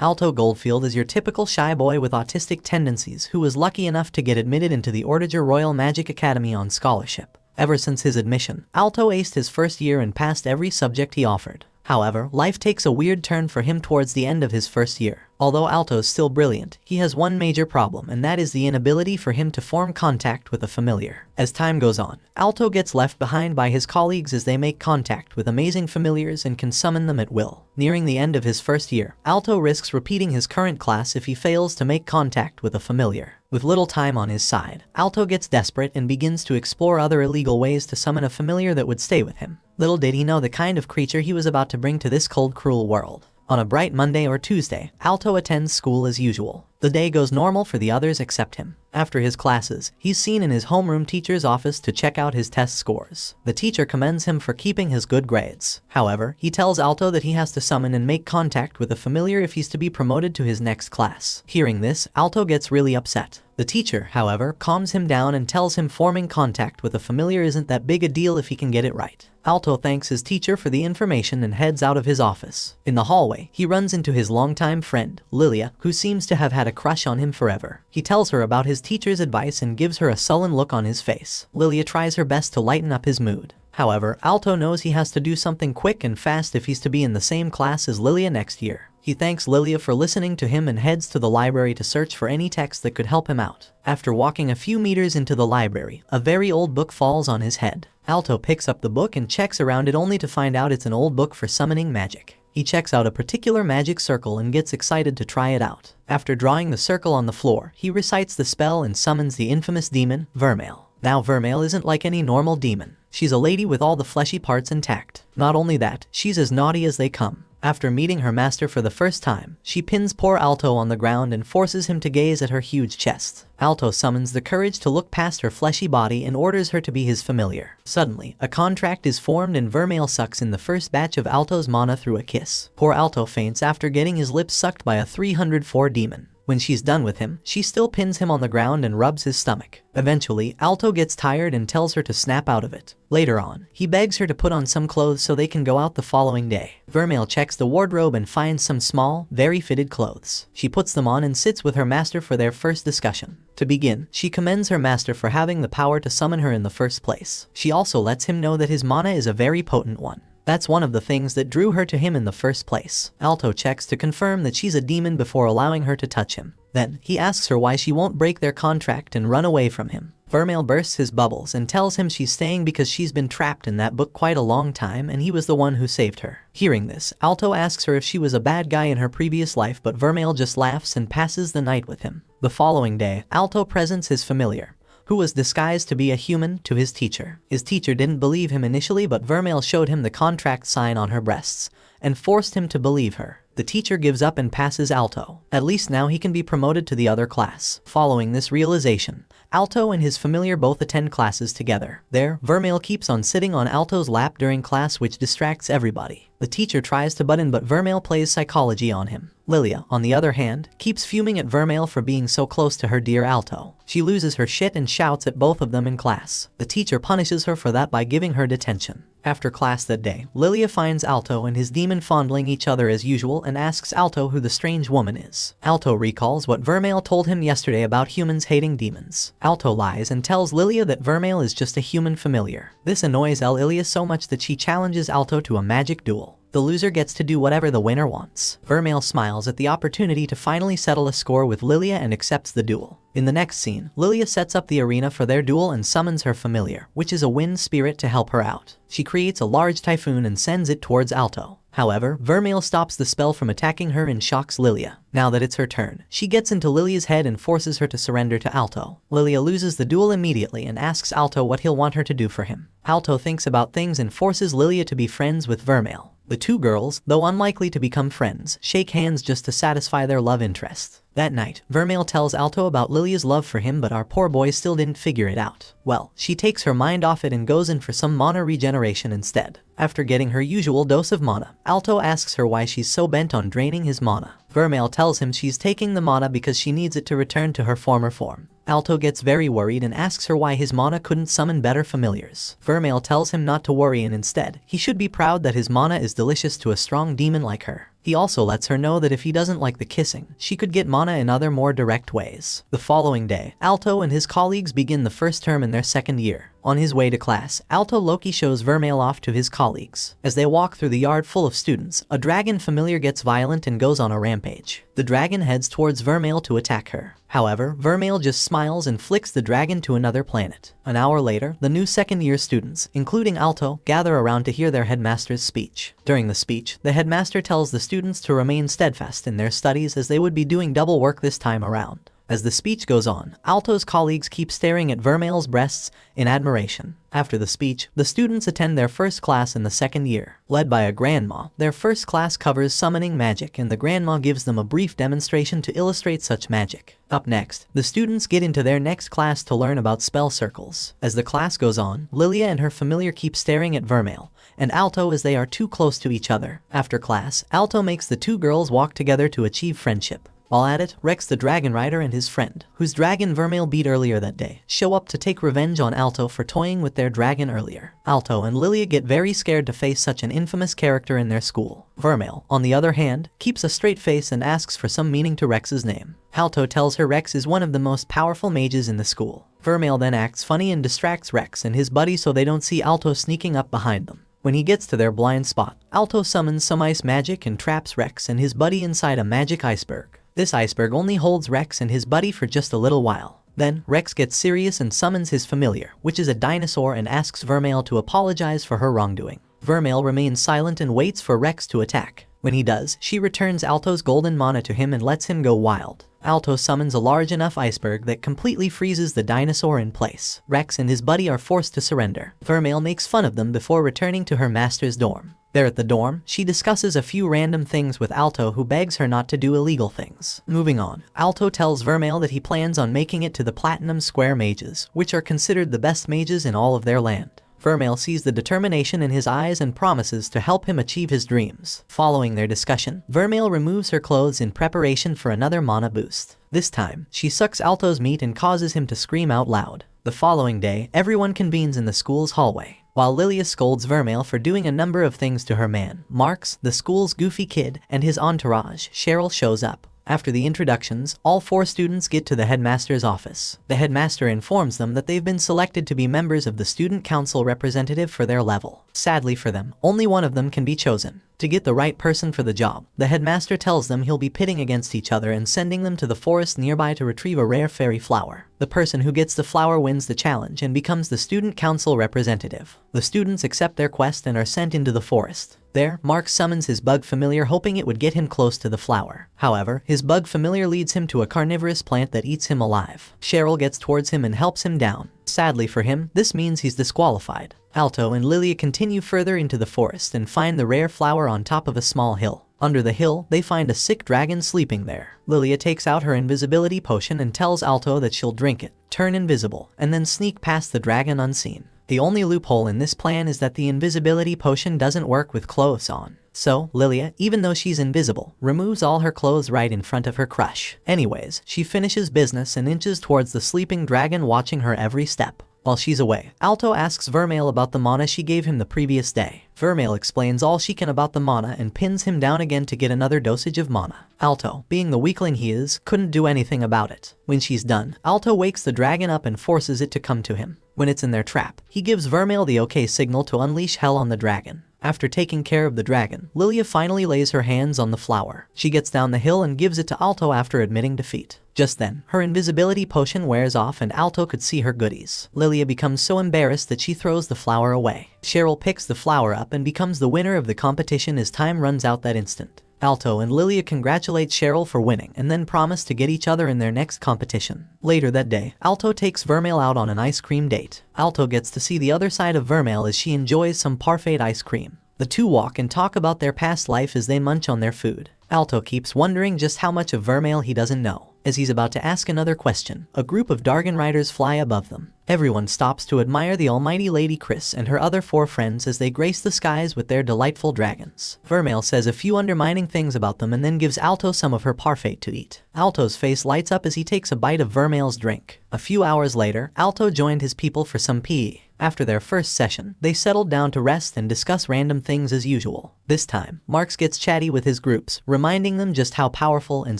Alto Goldfield is your typical shy boy with autistic tendencies who was lucky enough to get admitted into the Ordiger Royal Magic Academy on scholarship. Ever since his admission, Alto aced his first year and passed every subject he offered. However, life takes a weird turn for him towards the end of his first year. Although Alto's still brilliant, he has one major problem, and that is the inability for him to form contact with a familiar. As time goes on, Alto gets left behind by his colleagues as they make contact with amazing familiars and can summon them at will. Nearing the end of his first year, Alto risks repeating his current class if he fails to make contact with a familiar. With little time on his side, Alto gets desperate and begins to explore other illegal ways to summon a familiar that would stay with him. Little did he know the kind of creature he was about to bring to this cold, cruel world. On a bright Monday or Tuesday, Alto attends school as usual. The day goes normal for the others except him. After his classes, he's seen in his homeroom teacher's office to check out his test scores. The teacher commends him for keeping his good grades. However, he tells Alto that he has to summon and make contact with a familiar if he's to be promoted to his next class. Hearing this, Alto gets really upset. The teacher, however, calms him down and tells him forming contact with a familiar isn't that big a deal if he can get it right. Alto thanks his teacher for the information and heads out of his office. In the hallway, he runs into his longtime friend, Lilia, who seems to have had a crush on him forever. He tells her about his teacher's advice and gives her a sullen look on his face. Lilia tries her best to lighten up his mood. However, Alto knows he has to do something quick and fast if he's to be in the same class as Lilia next year. He thanks Lilia for listening to him and heads to the library to search for any text that could help him out. After walking a few meters into the library, a very old book falls on his head. Alto picks up the book and checks around it only to find out it's an old book for summoning magic. He checks out a particular magic circle and gets excited to try it out. After drawing the circle on the floor, he recites the spell and summons the infamous demon, Vermeil. Now Vermeil isn't like any normal demon. She's a lady with all the fleshy parts intact. Not only that, she's as naughty as they come. After meeting her master for the first time, she pins poor Alto on the ground and forces him to gaze at her huge chest. Alto summons the courage to look past her fleshy body and orders her to be his familiar. Suddenly, a contract is formed and Vermeil sucks in the first batch of Alto's mana through a kiss. Poor Alto faints after getting his lips sucked by a 304 demon. When she's done with him, she still pins him on the ground and rubs his stomach. Eventually, Alto gets tired and tells her to snap out of it. Later on, he begs her to put on some clothes so they can go out the following day. Vermeil checks the wardrobe and finds some small, very fitted clothes. She puts them on and sits with her master for their first discussion. To begin, she commends her master for having the power to summon her in the first place. She also lets him know that his mana is a very potent one. That's one of the things that drew her to him in the first place. Alto checks to confirm that she's a demon before allowing her to touch him. Then, he asks her why she won't break their contract and run away from him. Vermeil bursts his bubbles and tells him she's staying because she's been trapped in that book quite a long time and he was the one who saved her. Hearing this, Alto asks her if she was a bad guy in her previous life, but Vermeil just laughs and passes the night with him. The following day, Alto presents his familiar, who was disguised to be a human, to his teacher. His teacher didn't believe him initially, but Vermeil showed him the contract sign on her breasts and forced him to believe her. The teacher gives up and passes Alto. At least now he can be promoted to the other class. Following this realization, Alto and his familiar both attend classes together. There, Vermeil keeps on sitting on Alto's lap during class, which distracts everybody. The teacher tries to butt in, but Vermeil plays psychology on him. Lilia, on the other hand, keeps fuming at Vermeil for being so close to her dear Alto. She loses her shit and shouts at both of them in class. The teacher punishes her for that by giving her detention. After class that day, Lilia finds Alto and his demon fondling each other as usual and asks Alto who the strange woman is. Alto recalls what Vermeil told him yesterday about humans hating demons. Alto lies and tells Lilia that Vermeil is just a human familiar. This annoys Lilia so much that she challenges Alto to a magic duel. The loser gets to do whatever the winner wants. Vermeil smiles at the opportunity to finally settle a score with Lilia and accepts the duel. In the next scene, Lilia sets up the arena for their duel and summons her familiar, which is a wind spirit, to help her out. She creates a large typhoon and sends it towards Alto. However, Vermeil stops the spell from attacking her and shocks Lilia. Now that it's her turn, she gets into Lilia's head and forces her to surrender to Alto. Lilia loses the duel immediately and asks Alto what he'll want her to do for him. Alto thinks about things and forces Lilia to be friends with Vermeil. The two girls, though unlikely to become friends, shake hands just to satisfy their love interest. That night, Vermeil tells Alto about Lilia's love for him, but our poor boy still didn't figure it out. Well, she takes her mind off it and goes in for some mana regeneration instead. After getting her usual dose of mana, Alto asks her why she's so bent on draining his mana. Vermeil tells him she's taking the mana because she needs it to return to her former form. Alto gets very worried and asks her why his mana couldn't summon better familiars. Vermeil tells him not to worry and instead, he should be proud that his mana is delicious to a strong demon like her. He also lets her know that if he doesn't like the kissing, she could get mana in other more direct ways. The following day, Alto and his colleagues begin the first term in their second year. On his way to class, Alto Loki shows Vermeil off to his colleagues. As they walk through the yard full of students, a dragon familiar gets violent and goes on a rampage. The dragon heads towards Vermeil to attack her. However, Vermeil just smiles and flicks the dragon to another planet. An hour later, the new second-year students, including Alto, gather around to hear their headmaster's speech. During the speech, the headmaster tells the students to remain steadfast in their studies as they would be doing double work this time around. As the speech goes on, Alto's colleagues keep staring at Vermeil's breasts in admiration. After the speech, the students attend their first class in the second year. Led by a grandma, their first class covers summoning magic and the grandma gives them a brief demonstration to illustrate such magic. Up next, the students get into their next class to learn about spell circles. As the class goes on, Lilia and her familiar keep staring at Vermeil and Alto as they are too close to each other. After class, Alto makes the two girls walk together to achieve friendship. While at it, Rex the Dragon Rider and his friend, whose dragon Vermeil beat earlier that day, show up to take revenge on Alto for toying with their dragon earlier. Alto and Lilia get very scared to face such an infamous character in their school. Vermeil, on the other hand, keeps a straight face and asks for some meaning to Rex's name. Alto tells her Rex is one of the most powerful mages in the school. Vermeil then acts funny and distracts Rex and his buddy so they don't see Alto sneaking up behind them. When he gets to their blind spot, Alto summons some ice magic and traps Rex and his buddy inside a magic iceberg. This iceberg only holds Rex and his buddy for just a little while. Then, Rex gets serious and summons his familiar, which is a dinosaur, and asks Vermeil to apologize for her wrongdoing. Vermeil remains silent and waits for Rex to attack. When he does, she returns Alto's golden mana to him and lets him go wild. Alto summons a large enough iceberg that completely freezes the dinosaur in place. Rex and his buddy are forced to surrender. Vermeil makes fun of them before returning to her master's dorm. There at the dorm, she discusses a few random things with Alto, who begs her not to do illegal things. Moving on, Alto tells Vermeil that he plans on making it to the Platinum Square Mages, which are considered the best mages in all of their land. Vermeil sees the determination in his eyes and promises to help him achieve his dreams. Following their discussion, Vermeil removes her clothes in preparation for another mana boost. This time, she sucks Alto's meat and causes him to scream out loud. The following day, everyone convenes in the school's hallway. While Lilia scolds Vermeil for doing a number of things to her man, Marks, the school's goofy kid, and his entourage, Cheryl, shows up. After the introductions, all four students get to the headmaster's office. The headmaster informs them that they've been selected to be members of the student council representative for their level. Sadly for them, only one of them can be chosen. To get the right person for the job, the headmaster tells them he'll be pitting against each other and sending them to the forest nearby to retrieve a rare fairy flower. The person who gets the flower wins the challenge and becomes the student council representative. The students accept their quest and are sent into the forest. There, Mark summons his bug familiar, hoping it would get him close to the flower. However, his bug familiar leads him to a carnivorous plant that eats him alive. Cheryl gets towards him and helps him down. Sadly for him, this means he's disqualified. Alto and Lilia continue further into the forest and find the rare flower on top of a small hill. Under the hill, they find a sick dragon sleeping there. Lilia takes out her invisibility potion and tells Alto that she'll drink it, turn invisible, and then sneak past the dragon unseen. The only loophole in this plan is that the invisibility potion doesn't work with clothes on. So, Lilia, even though she's invisible, removes all her clothes right in front of her crush. Anyways, she finishes business and inches towards the sleeping dragon, watching her every step. While she's away, Alto asks Vermeil about the mana she gave him the previous day. Vermeil explains all she can about the mana and pins him down again to get another dosage of mana. Alto, being the weakling he is, couldn't do anything about it. When she's done, Alto wakes the dragon up and forces it to come to him. When it's in their trap, he gives Vermeil the OK signal to unleash hell on the dragon. After taking care of the dragon, Lilia finally lays her hands on the flower. She gets down the hill and gives it to Alto after admitting defeat. Just then, her invisibility potion wears off and Alto could see her goodies. Lilia becomes so embarrassed that she throws the flower away. Cheryl picks the flower up and becomes the winner of the competition as time runs out that instant. Alto and Lilia congratulate Cheryl for winning and then promise to get each other in their next competition. Later that day, Alto takes Vermeil out on an ice cream date. Alto gets to see the other side of Vermeil as she enjoys some parfait ice cream. The two walk and talk about their past life as they munch on their food. Alto keeps wondering just how much of Vermeil he doesn't know. As he's about to ask another question, a group of Dargon riders fly above them. Everyone stops to admire the almighty Lady Chris and her other 4 friends as they grace the skies with their delightful dragons. Vermeil says a few undermining things about them and then gives Alto some of her parfait to eat. Alto's face lights up as he takes a bite of Vermeil's drink. A few hours later, Alto joined his people for some PE. After their first session, they settled down to rest and discuss random things as usual. This time, Marx gets chatty with his groups, reminding them just how powerful and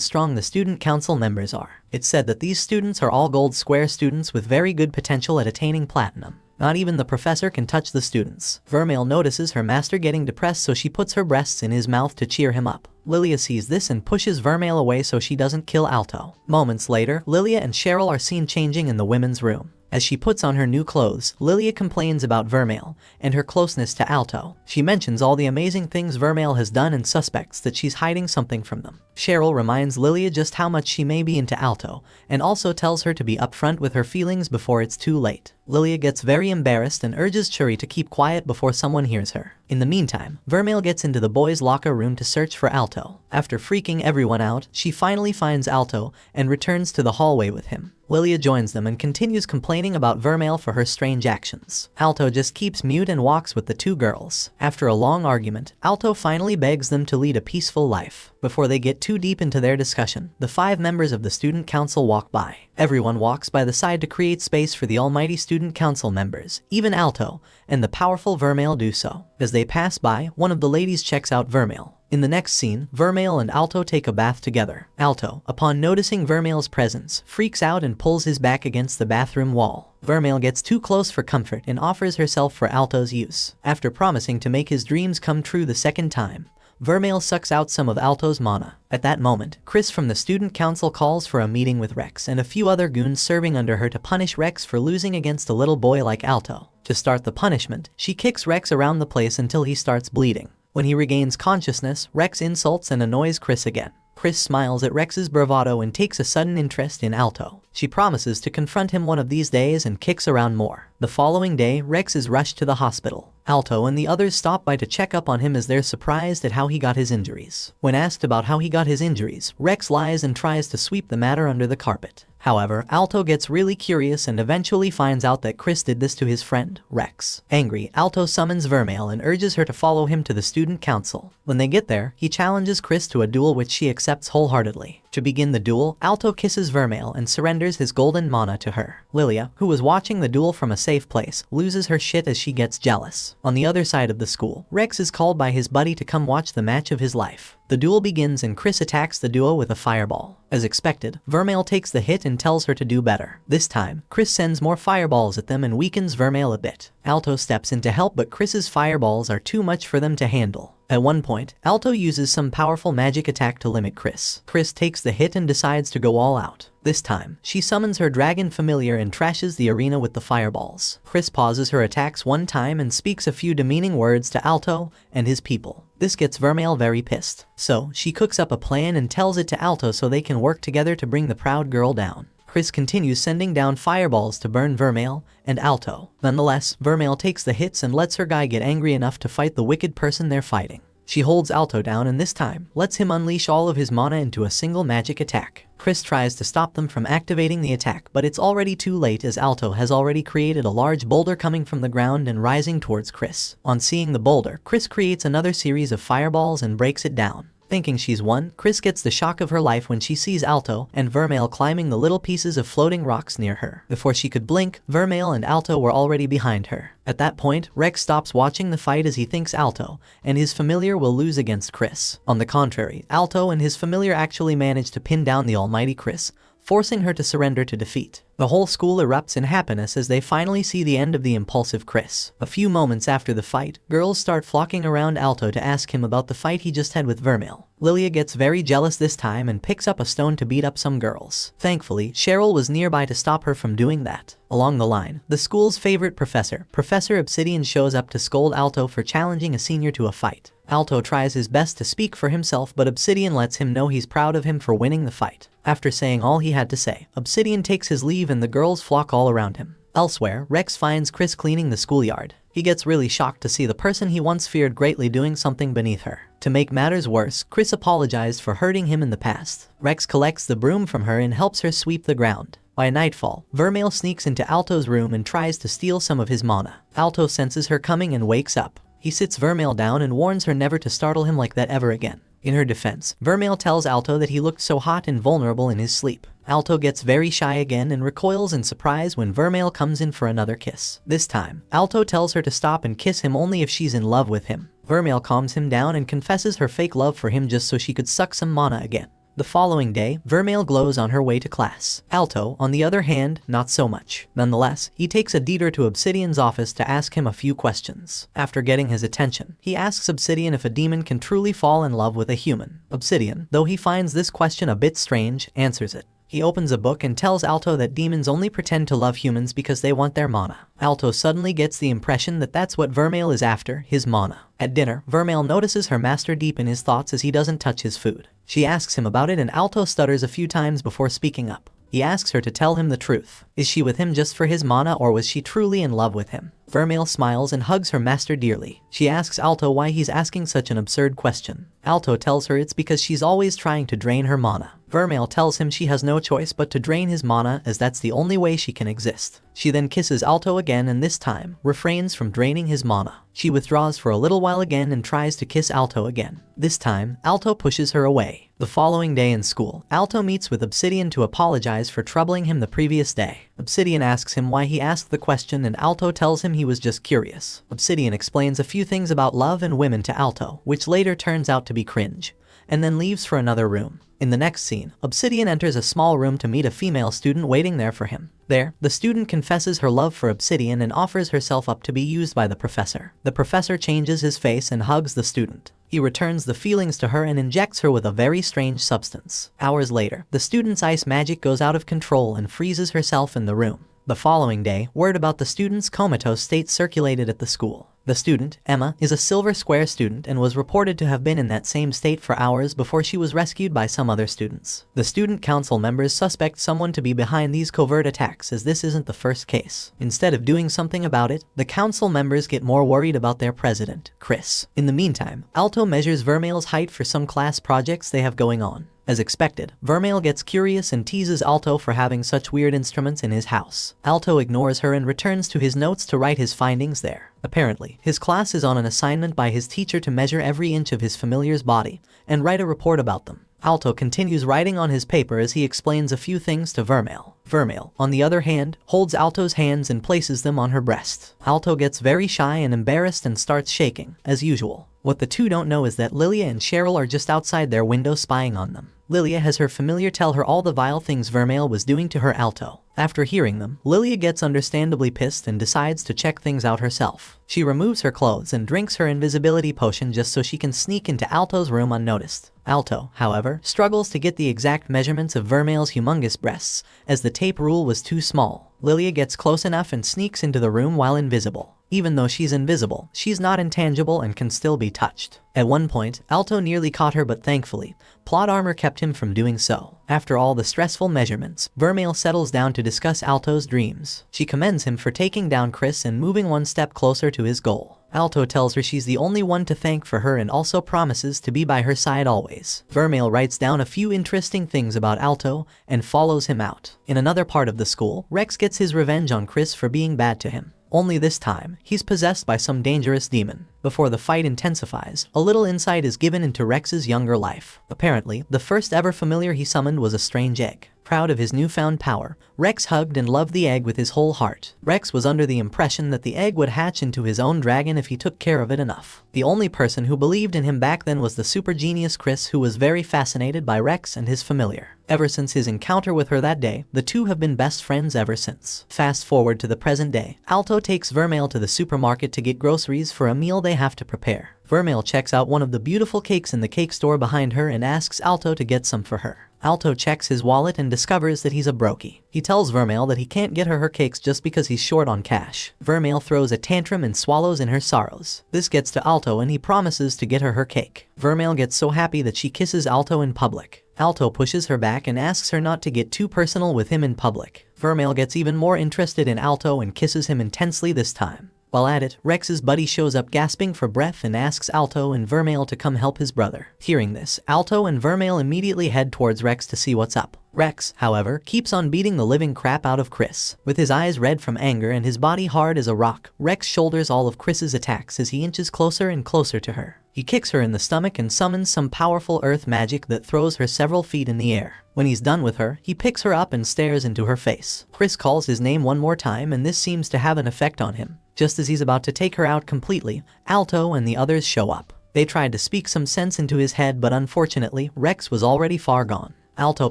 strong the student council members are. It's said that these students are all gold square students with very good potential at attaining platinum. Not even the professor can touch the students. Vermeil notices her master getting depressed, so she puts her breasts in his mouth to cheer him up. Lilia sees this and pushes Vermeil away so she doesn't kill Alto. Moments later, Lilia and Cheryl are seen changing in the women's room. As she puts on her new clothes, Lilia complains about Vermeil and her closeness to Alto. She mentions all the amazing things Vermeil has done and suspects that she's hiding something from them. Cheryl reminds Lilia just how much she may be into Alto, and also tells her to be upfront with her feelings before it's too late. Lilia gets very embarrassed and urges Churi to keep quiet before someone hears her. In the meantime, Vermeil gets into the boys' locker room to search for Alto. After freaking everyone out, she finally finds Alto and returns to the hallway with him. Lilia joins them and continues complaining about Vermeil for her strange actions. Alto just keeps mute and walks with the 2 girls. After a long argument, Alto finally begs them to lead a peaceful life. Before they get too deep into their discussion, the 5 members of the student council walk by. Everyone walks by the side to create space for the almighty student council members. Even Alto and the powerful Vermeil do so. As they pass by, one of the ladies checks out Vermeil. In the next scene, Vermeil and Alto take a bath together. Alto, upon noticing Vermeil's presence, freaks out and pulls his back against the bathroom wall. Vermeil gets too close for comfort and offers herself for Alto's use. After promising to make his dreams come true the second time, Vermeil sucks out some of Alto's mana. At that moment, Chris from the student council calls for a meeting with Rex and a few other goons serving under her to punish Rex for losing against a little boy like Alto. To start the punishment, she kicks Rex around the place until he starts bleeding. When he regains consciousness, Rex insults and annoys Chris again. Chris smiles at Rex's bravado and takes a sudden interest in Alto. She promises to confront him one of these days and kicks around more. The following day, Rex is rushed to the hospital. Alto and the others stop by to check up on him as they're surprised at how he got his injuries. When asked about how he got his injuries, Rex lies and tries to sweep the matter under the carpet. However, Alto gets really curious and eventually finds out that Chris did this to his friend, Rex. Angry, Alto summons Vermeil and urges her to follow him to the student council. When they get there, he challenges Chris to a duel which she accepts wholeheartedly. To begin the duel, Alto kisses Vermeil and surrenders his golden mana to her. Lilia, who was watching the duel from a safe place, loses her shit as she gets jealous. On the other side of the school, Rex is called by his buddy to come watch the match of his life. The duel begins and Chris attacks the duo with a fireball. As expected, Vermeil takes the hit and tells her to do better. This time, Chris sends more fireballs at them and weakens Vermeil a bit. Alto steps in to help, but Chris's fireballs are too much for them to handle. At one point, Alto uses some powerful magic attack to limit Chris. Chris takes the hit and decides to go all out. This time, she summons her dragon familiar and trashes the arena with the fireballs. Chris pauses her attacks one time and speaks a few demeaning words to Alto and his people. This gets Vermeil very pissed. So, she cooks up a plan and tells it to Alto so they can work together to bring the proud girl down. Chris continues sending down fireballs to burn Vermeil and Alto. Nonetheless, Vermeil takes the hits and lets her guy get angry enough to fight the wicked person they're fighting. She holds Alto down and this time, lets him unleash all of his mana into a single magic attack. Chris tries to stop them from activating the attack, but it's already too late as Alto has already created a large boulder coming from the ground and rising towards Chris. On seeing the boulder, Chris creates another series of fireballs and breaks it down. Thinking she's won, Chris gets the shock of her life when she sees Alto and Vermeil climbing the little pieces of floating rocks near her. Before she could blink, Vermeil and Alto were already behind her. At that point, Rex stops watching the fight as he thinks Alto and his familiar will lose against Chris. On the contrary, Alto and his familiar actually manage to pin down the almighty Chris, forcing her to surrender to defeat. The whole school erupts in happiness as they finally see the end of the impulsive Chris. A few moments after the fight, girls start flocking around Alto to ask him about the fight he just had with Vermeil. Lilia gets very jealous this time and picks up a stone to beat up some girls. Thankfully, Cheryl was nearby to stop her from doing that. Along the line, the school's favorite professor, Professor Obsidian, shows up to scold Alto for challenging a senior to a fight. Alto tries his best to speak for himself, but Obsidian lets him know he's proud of him for winning the fight. After saying all he had to say, Obsidian takes his leave and the girls flock all around him. Elsewhere, Rex finds Chris cleaning the schoolyard. He gets really shocked to see the person he once feared greatly doing something beneath her. To make matters worse, Chris apologized for hurting him in the past. Rex collects the broom from her and helps her sweep the ground. By nightfall, Vermeil sneaks into Alto's room and tries to steal some of his mana. Alto senses her coming and wakes up. He sits Vermeil down and warns her never to startle him like that ever again. In her defense, Vermeil tells Alto that he looked so hot and vulnerable in his sleep. Alto gets very shy again and recoils in surprise when Vermeil comes in for another kiss. This time, Alto tells her to stop and kiss him only if she's in love with him. Vermeil calms him down and confesses her fake love for him just so she could suck some mana again. The following day, Vermeil glows on her way to class. Alto, on the other hand, not so much. Nonetheless, he takes a detour to Obsidian's office to ask him a few questions. After getting his attention, he asks Obsidian if a demon can truly fall in love with a human. Obsidian, though he finds this question a bit strange, answers it. He opens a book and tells Alto that demons only pretend to love humans because they want their mana. Alto suddenly gets the impression that that's what Vermeil is after, his mana. At dinner, Vermeil notices her master deep in his thoughts as he doesn't touch his food. She asks him about it and Alto stutters a few times before speaking up. He asks her to tell him the truth. Is she with him just for his mana or was she truly in love with him? Vermeil smiles and hugs her master dearly. She asks Alto why he's asking such an absurd question. Alto tells her it's because she's always trying to drain her mana. Vermeil tells him she has no choice but to drain his mana as that's the only way she can exist. She then kisses Alto again and this time, refrains from draining his mana. She withdraws for a little while again and tries to kiss Alto again. This time, Alto pushes her away. The following day in school, Alto meets with Obsidian to apologize for troubling him the previous day. Obsidian asks him why he asked the question and Alto tells him he was just curious. Obsidian explains a few things about love and women to Alto, which later turns out to be cringe, and then leaves for another room. In the next scene, Obsidian enters a small room to meet a female student waiting there for him. There, the student confesses her love for Obsidian and offers herself up to be used by the professor. The professor changes his face and hugs the student. He returns the feelings to her and injects her with a very strange substance. Hours later, the student's ice magic goes out of control and freezes herself in the room. The following day, word about the student's comatose state circulated at the school. The student, Emma, is a Silver Square student and was reported to have been in that same state for hours before she was rescued by some other students. The student council members suspect someone to be behind these covert attacks as this isn't the first case. Instead of doing something about it, the council members get more worried about their president, Chris. In the meantime, Alto measures Vermeil's height for some class projects they have going on. As expected, Vermeil gets curious and teases Alto for having such weird instruments in his house. Alto ignores her and returns to his notes to write his findings there. Apparently, his class is on an assignment by his teacher to measure every inch of his familiar's body and write a report about them. Alto continues writing on his paper as he explains a few things to Vermeil. Vermeil, on the other hand, holds Alto's hands and places them on her breast. Alto gets very shy and embarrassed and starts shaking, as usual. What the two don't know is that Lilia and Cheryl are just outside their window spying on them. Lilia has her familiar tell her all the vile things Vermeil was doing to her Alto. After hearing them, Lilia gets understandably pissed and decides to check things out herself. She removes her clothes and drinks her invisibility potion just so she can sneak into Alto's room unnoticed. Alto, however, struggles to get the exact measurements of Vermeil's humongous breasts, as the tape rule was too small. Lilia gets close enough and sneaks into the room while invisible. Even though she's invisible, she's not intangible and can still be touched. At one point, Alto nearly caught her but thankfully, plot armor kept him from doing so. After all the stressful measurements, Vermeil settles down to discuss Alto's dreams. She commends him for taking down Chris and moving one step closer to his goal. Alto tells her she's the only one to thank for her and also promises to be by her side always. Vermeil writes down a few interesting things about Alto and follows him out. In another part of the school, Rex gets his revenge on Chris for being bad to him. Only this time, he's possessed by some dangerous demon. Before the fight intensifies, a little insight is given into Rex's younger life. Apparently, the first ever familiar he summoned was a strange egg. Proud of his newfound power, Rex hugged and loved the egg with his whole heart. Rex was under the impression that the egg would hatch into his own dragon if he took care of it enough. The only person who believed in him back then was the super genius Chris, who was very fascinated by Rex and his familiar. Ever since his encounter with her that day, the two have been best friends ever since. Fast forward to the present day, Alto takes Vermeil to the supermarket to get groceries for a meal they have to prepare. Vermeil checks out one of the beautiful cakes in the cake store behind her and asks Alto to get some for her. Alto checks his wallet and discovers that he's a brokey. He tells Vermeil that he can't get her cakes just because he's short on cash. Vermeil throws a tantrum and swallows in her sorrows. This gets to Alto and he promises to get her cake. Vermeil gets so happy that she kisses Alto in public. Alto pushes her back and asks her not to get too personal with him in public. Vermeil gets even more interested in Alto and kisses him intensely this time. While at it, Rex's buddy shows up gasping for breath and asks Alto and Vermeil to come help his brother. Hearing this, Alto and Vermeil immediately head towards Rex to see what's up. Rex, however, keeps on beating the living crap out of Chris. With his eyes red from anger and his body hard as a rock, Rex shoulders all of Chris's attacks as he inches closer and closer to her. He kicks her in the stomach and summons some powerful earth magic that throws her several feet in the air. When he's done with her, he picks her up and stares into her face. Chris calls his name one more time and this seems to have an effect on him. Just as he's about to take her out completely, Alto and the others show up. They tried to speak some sense into his head, but unfortunately, Rex was already far gone. Alto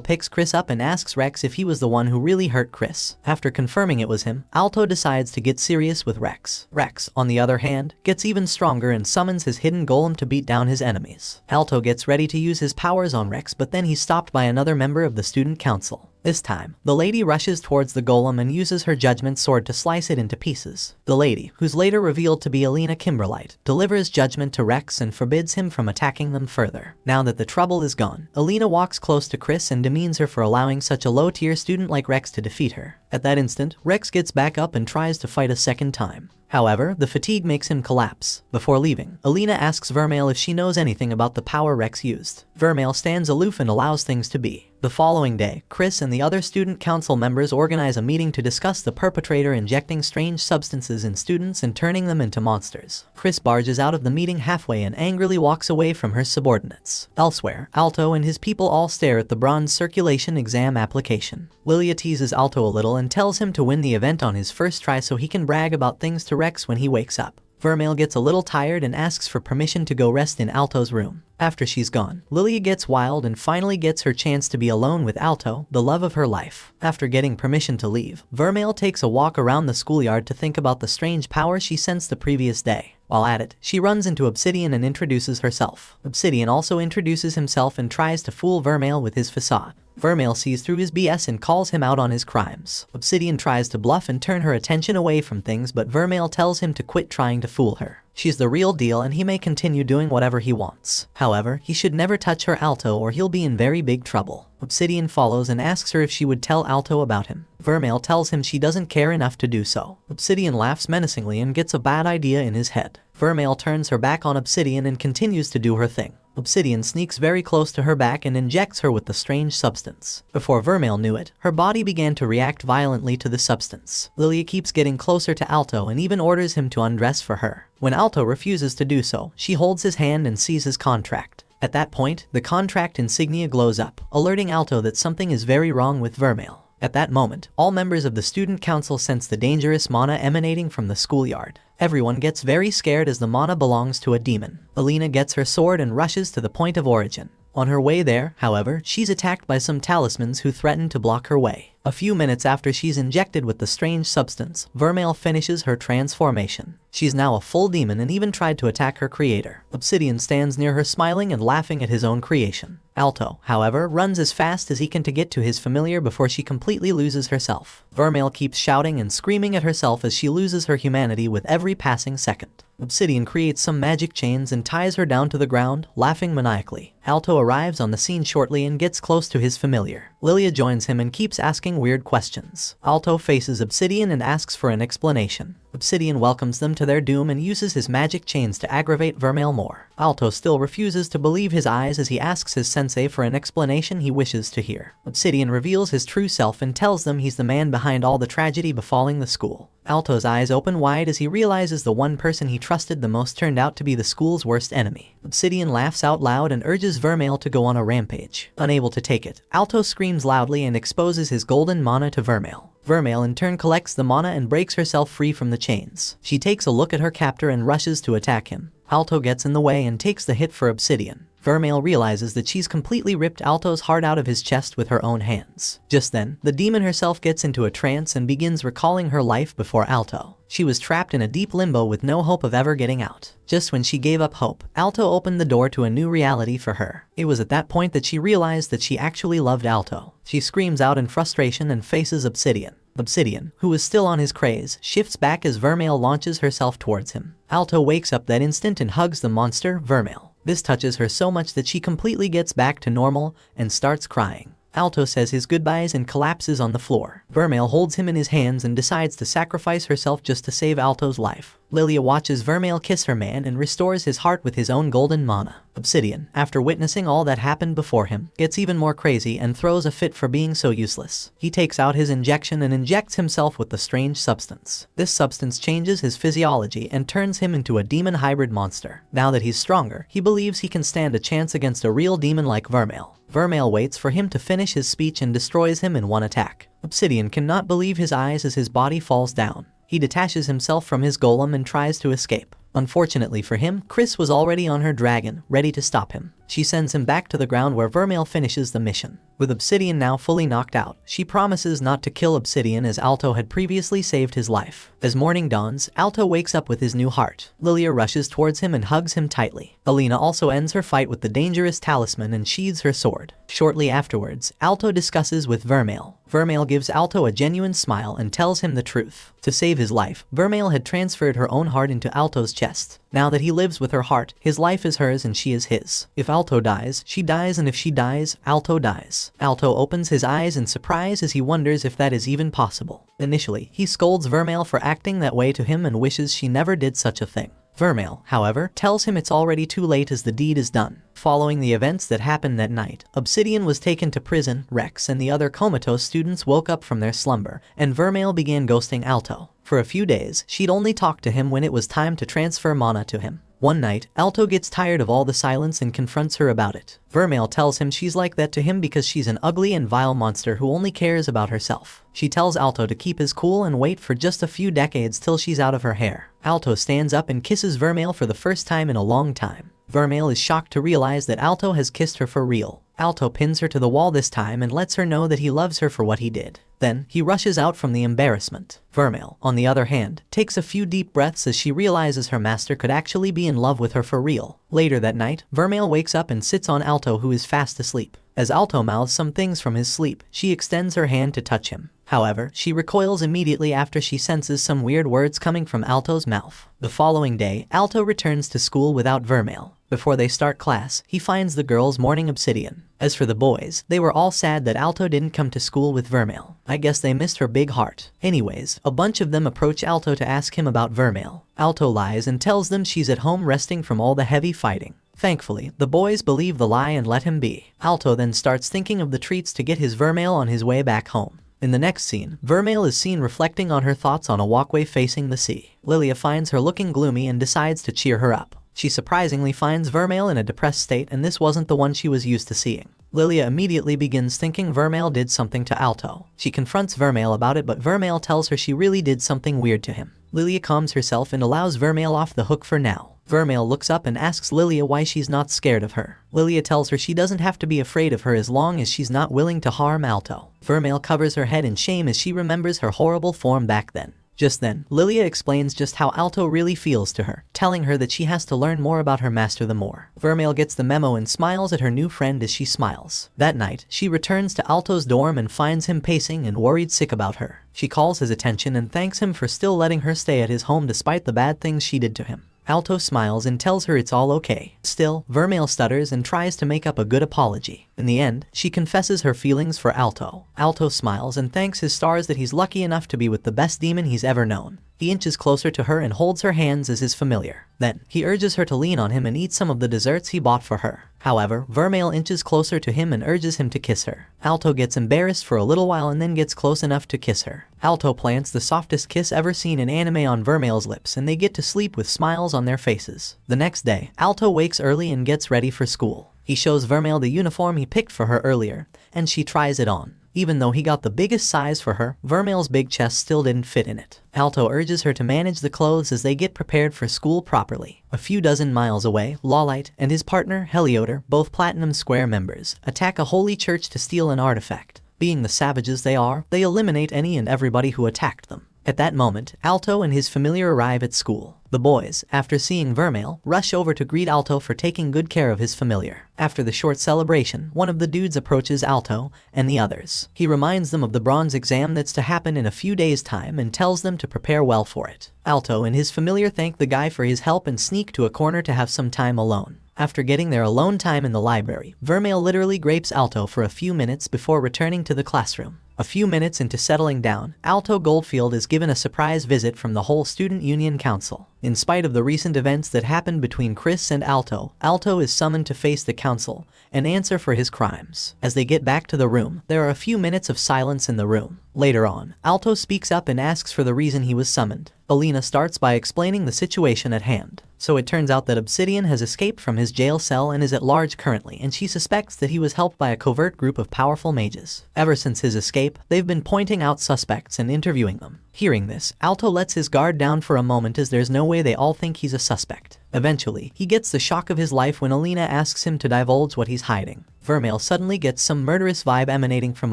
picks Chris up and asks Rex if he was the one who really hurt Chris. After confirming it was him, Alto decides to get serious with Rex. Rex, on the other hand, gets even stronger and summons his hidden golem to beat down his enemies. Alto gets ready to use his powers on Rex, but then he's stopped by another member of the student council. This time, the lady rushes towards the golem and uses her judgment sword to slice it into pieces. The lady, who's later revealed to be Alina Kimberlite, delivers judgment to Rex and forbids him from attacking them further. Now that the trouble is gone, Alina walks close to Chris and demeans her for allowing such a low-tier student like Rex to defeat her. At that instant, Rex gets back up and tries to fight a second time. However, the fatigue makes him collapse. Before leaving, Alina asks Vermeil if she knows anything about the power Rex used. Vermeil stands aloof and allows things to be. The following day, Chris and the other student council members organize a meeting to discuss the perpetrator injecting strange substances in students and turning them into monsters. Chris barges out of the meeting halfway and angrily walks away from her subordinates. Elsewhere, Alto and his people all stare at the bronze circulation exam application. Lilia teases Alto a little and tells him to win the event on his first try so he can brag about things to Rex when he wakes up. Vermeil gets a little tired and asks for permission to go rest in Alto's room. After she's gone, Lilia gets wild and finally gets her chance to be alone with Alto, the love of her life. After getting permission to leave, Vermeil takes a walk around the schoolyard to think about the strange power she sensed the previous day. While at it, she runs into Obsidian and introduces herself. Obsidian also introduces himself and tries to fool Vermeil with his facade. Vermeil sees through his BS and calls him out on his crimes. Obsidian tries to bluff and turn her attention away from things, but Vermeil tells him to quit trying to fool her. She's the real deal and he may continue doing whatever he wants. However, he should never touch her Alto or he'll be in very big trouble. Obsidian follows and asks her if she would tell Alto about him. Vermeil tells him she doesn't care enough to do so. Obsidian laughs menacingly and gets a bad idea in his head. Vermeil turns her back on Obsidian and continues to do her thing. Obsidian sneaks very close to her back and injects her with the strange substance. Before Vermeil knew it, her body began to react violently to the substance. Lilia keeps getting closer to Alto and even orders him to undress for her. When Alto refuses to do so, she holds his hand and sees his contract. At that point, the contract insignia glows up, alerting Alto that something is very wrong with Vermeil. At that moment, all members of the student council sense the dangerous mana emanating from the schoolyard. Everyone gets very scared as the mana belongs to a demon. Alina gets her sword and rushes to the point of origin. On her way there, however, she's attacked by some talismans who threaten to block her way. A few minutes after she's injected with the strange substance, Vermeil finishes her transformation. She's now a full demon and even tried to attack her creator. Obsidian stands near her smiling and laughing at his own creation. Alto, however, runs as fast as he can to get to his familiar before she completely loses herself. Vermeil keeps shouting and screaming at herself as she loses her humanity with every passing second. Obsidian creates some magic chains and ties her down to the ground, laughing maniacally. Alto arrives on the scene shortly and gets close to his familiar. Lilia joins him and keeps asking weird questions. Alto faces Obsidian and asks for an explanation. Obsidian welcomes them to their doom and uses his magic chains to aggravate Vermeil more. Alto still refuses to believe his eyes as he asks his sensei for an explanation he wishes to hear. Obsidian reveals his true self and tells them he's the man behind all the tragedy befalling the school. Alto's eyes open wide as he realizes the one person he trusted the most turned out to be the school's worst enemy. Obsidian laughs out loud and urges Vermeil to go on a rampage. Unable to take it, Alto screams loudly and exposes his golden mana to Vermeil. Vermeil in turn collects the mana and breaks herself free from the chains. She takes a look at her captor and rushes to attack him. Alto gets in the way and takes the hit for Obsidian. Vermeil realizes that she's completely ripped Alto's heart out of his chest with her own hands. Just then, the demon herself gets into a trance and begins recalling her life before Alto. She was trapped in a deep limbo with no hope of ever getting out. Just when she gave up hope, Alto opened the door to a new reality for her. It was at that point that she realized that she actually loved Alto. She screams out in frustration and faces Obsidian. Obsidian, who is still on his craze, shifts back as Vermeil launches herself towards him. Alto wakes up that instant and hugs the monster, Vermeil. This touches her so much that she completely gets back to normal and starts crying. Alto says his goodbyes and collapses on the floor. Vermeil holds him in his hands and decides to sacrifice herself just to save Alto's life. Lilia watches Vermeil kiss her man and restores his heart with his own golden mana. Obsidian, after witnessing all that happened before him, gets even more crazy and throws a fit for being so useless. He takes out his injection and injects himself with the strange substance. This substance changes his physiology and turns him into a demon hybrid monster. Now that he's stronger, he believes he can stand a chance against a real demon like Vermeil. Vermeil waits for him to finish his speech and destroys him in one attack. Obsidian cannot believe his eyes as his body falls down. He detaches himself from his golem and tries to escape. Unfortunately for him, Chris was already on her dragon, ready to stop him. She sends him back to the ground where Vermeil finishes the mission. With Obsidian now fully knocked out, she promises not to kill Obsidian as Alto had previously saved his life. As morning dawns, Alto wakes up with his new heart. Lilia rushes towards him and hugs him tightly. Alina also ends her fight with the dangerous talisman and sheathes her sword. Shortly afterwards, Alto discusses with Vermeil. Vermeil gives Alto a genuine smile and tells him the truth. To save his life, Vermeil had transferred her own heart into Alto's chest. Now that he lives with her heart, his life is hers and she is his. If Alto dies, she dies, and if she dies, Alto dies. Alto opens his eyes in surprise as he wonders if that is even possible. Initially, he scolds Vermeil for acting that way to him and wishes she never did such a thing. Vermeil, however, tells him it's already too late as the deed is done. Following the events that happened that night, Obsidian was taken to prison, Rex and the other comatose students woke up from their slumber, and Vermeil began ghosting Alto. For a few days, she'd only talk to him when it was time to transfer mana to him. One night, Alto gets tired of all the silence and confronts her about it. Vermeil tells him she's like that to him because she's an ugly and vile monster who only cares about herself. She tells Alto to keep his cool and wait for just a few decades till she's out of her hair. Alto stands up and kisses Vermeil for the first time in a long time. Vermeil is shocked to realize that Alto has kissed her for real. Alto pins her to the wall this time and lets her know that he loves her for what he did. Then, he rushes out from the embarrassment. Vermeil, on the other hand, takes a few deep breaths as she realizes her master could actually be in love with her for real. Later that night, Vermeil wakes up and sits on Alto, who is fast asleep. As Alto mouths some things from his sleep, she extends her hand to touch him. However, she recoils immediately after she senses some weird words coming from Alto's mouth. The following day, Alto returns to school without Vermeil. Before they start class, he finds the girls mourning Obsidian. As for the boys, they were all sad that Alto didn't come to school with Vermeil. I guess they missed her big heart. Anyways, a bunch of them approach Alto to ask him about Vermeil. Alto lies and tells them she's at home resting from all the heavy fighting. Thankfully, the boys believe the lie and let him be. Alto then starts thinking of the treats to get his Vermeil on his way back home. In the next scene, Vermeil is seen reflecting on her thoughts on a walkway facing the sea. Lilia finds her looking gloomy and decides to cheer her up. She surprisingly finds Vermeil in a depressed state, and this wasn't the one she was used to seeing. Lilia immediately begins thinking Vermeil did something to Alto. She confronts Vermeil about it, but Vermeil tells her she really did something weird to him. Lilia calms herself and allows Vermeil off the hook for now. Vermeil looks up and asks Lilia why she's not scared of her. Lilia tells her she doesn't have to be afraid of her as long as she's not willing to harm Alto. Vermeil covers her head in shame as she remembers her horrible form back then. Just then, Lilia explains just how Alto really feels to her, telling her that she has to learn more about her master the more. Vermeil gets the memo and smiles at her new friend as she smiles. That night, she returns to Alto's dorm and finds him pacing and worried sick about her. She calls his attention and thanks him for still letting her stay at his home despite the bad things she did to him. Alto smiles and tells her it's all okay. Still, Vermeil stutters and tries to make up a good apology. In the end, she confesses her feelings for Alto. Alto smiles and thanks his stars that he's lucky enough to be with the best demon he's ever known. He inches closer to her and holds her hands as his familiar. Then, he urges her to lean on him and eat some of the desserts he bought for her. However, Vermeil inches closer to him and urges him to kiss her. Alto gets embarrassed for a little while and then gets close enough to kiss her. Alto plants the softest kiss ever seen in anime on Vermeil's lips, and they get to sleep with smiles on their faces. The next day, Alto wakes early and gets ready for school. He shows Vermeil the uniform he picked for her earlier, and she tries it on. Even though he got the biggest size for her, Vermeil's big chest still didn't fit in it. Alto urges her to manage the clothes as they get prepared for school properly. A few dozen miles away, Lawlight and his partner, Helioter, both Platinum Square members, attack a holy church to steal an artifact. Being the savages they are, they eliminate any and everybody who attacked them. At that moment, Alto and his familiar arrive at school. The boys, after seeing Vermeil, rush over to greet Alto for taking good care of his familiar. After the short celebration, one of the dudes approaches Alto and the others. He reminds them of the bronze exam that's to happen in a few days' time and tells them to prepare well for it. Alto and his familiar thank the guy for his help and sneak to a corner to have some time alone. After getting their alone time in the library, Vermeil literally grapes Alto for a few minutes before returning to the classroom. A few minutes into settling down, Alto Goldfield is given a surprise visit from the whole Student Union Council. In spite of the recent events that happened between Chris and Alto, Alto is summoned to face the council and answer for his crimes. As they get back to the room, there are a few minutes of silence in the room. Later on, Alto speaks up and asks for the reason he was summoned. Alina starts by explaining the situation at hand. So it turns out that Obsidian has escaped from his jail cell and is at large currently, and she suspects that he was helped by a covert group of powerful mages. Ever since his escape, they've been pointing out suspects and interviewing them. Hearing this, Alto lets his guard down for a moment as there's no way they all think he's a suspect. Eventually, he gets the shock of his life when Alina asks him to divulge what he's hiding. Vermeil suddenly gets some murderous vibe emanating from